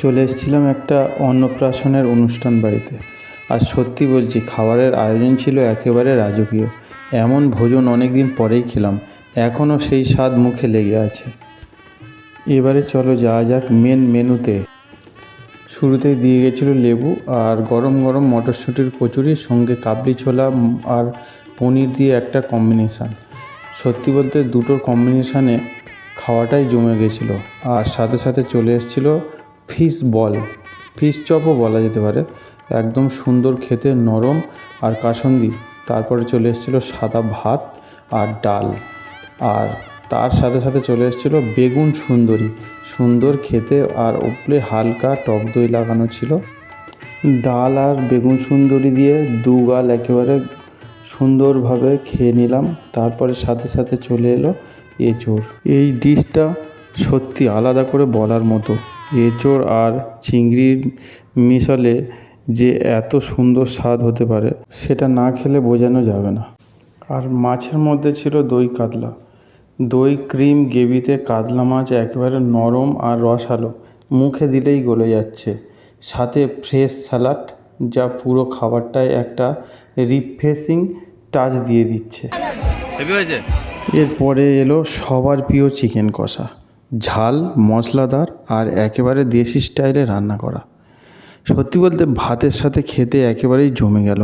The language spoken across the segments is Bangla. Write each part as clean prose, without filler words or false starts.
চলে এসেছিলাম একটা অন্নপ্রাশনের অনুষ্ঠান বাড়িতে। আর সত্যি বলছি, খাবারের আয়োজন ছিল একেবারে রাজকীয়। এমন ভোজন অনেক দিন পরেই খেলাম, এখনও সেই স্বাদ মুখে লেগে আছে। এবারে চলো যাওয়া যাক মেন মেনুতে। শুরুতেই দিয়ে গেছিলো লেবু আর গরম গরম মটরশুঁটির কচুরির সঙ্গে কাবলি ছোলা আর পনির দিয়ে একটা কম্বিনেশান। সত্যি বলতে দুটোর কম্বিনেশানে খাওয়াটাই জমে গেছিলো। আর সাথে সাথে চলে এসেছিলো ফিশ বল, ফিশ চপও বলা যেতে পারে। একদম সুন্দর খেতে, নরম আর কাসুন্দি। তারপরে চলে এসেছিলো সাদা ভাত আর ডাল, আর তার সাথে সাথে চলে এসেছিলো বেগুন সুন্দরী, সুন্দর খেতে। আর উপরে হালকা টক দই লাগানো ছিল। ডাল আর বেগুন সুন্দরী দিয়ে দুগাল একেবারে সুন্দরভাবে খেয়ে নিলাম। তারপরে সাথে সাথে চলে এলো এঁচোড়। এই ডিশটা সত্যি আলাদা করে বলার মতো। এঁচোড় আর চিংড়ির মিশালে যে এত সুন্দর স্বাদ হতে পারে সেটা না খেলে বোঝানো যাবে না। আর মাছের মধ্যে ছিল দই কাতলা। দই ক্রিম গ্রেভিতে কাতলা মাছ একেবারে নরম আর রসালো, মুখে দিলেই গলে যাচ্ছে। সাথে ফ্রেশ স্যালাড, যা পুরো খাবারটায় একটা রিফ্রেশিং টাচ দিয়ে দিচ্ছে। এরপরে এলো সবার প্রিয় চিকেন কষা, ঝাল, মশলাদার আর একেবারে দেশি স্টাইলে রান্না করা। সত্যি বলতে ভাতের সাথে খেতে একেবারেই জমে গেল।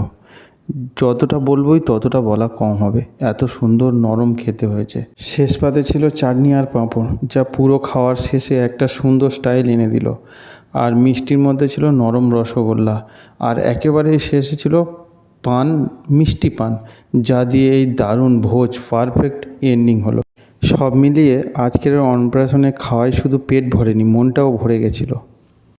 যতটা বলবোই ততটা বলা কম হবে, এত সুন্দর নরম খেতে হয়েছে। শেষ পাতে ছিল চাটনি আর পাঁপড়, যা পুরো খাওয়ার শেষে একটা সুন্দর স্টাইল এনে দিল। আর মিষ্টির মধ্যে ছিল নরম রসগোল্লা, আর একেবারে শেষে ছিল পান, মিষ্টি পান, যা দিয়ে এই দারুণ ভোজ পারফেক্ট এন্ডিং হলো। সব মিলিয়ে আজকের অন্নপ্রাশনে খাওয়াই শুধু পেট ভরেনি, মনটাও ভরে গেছিলো।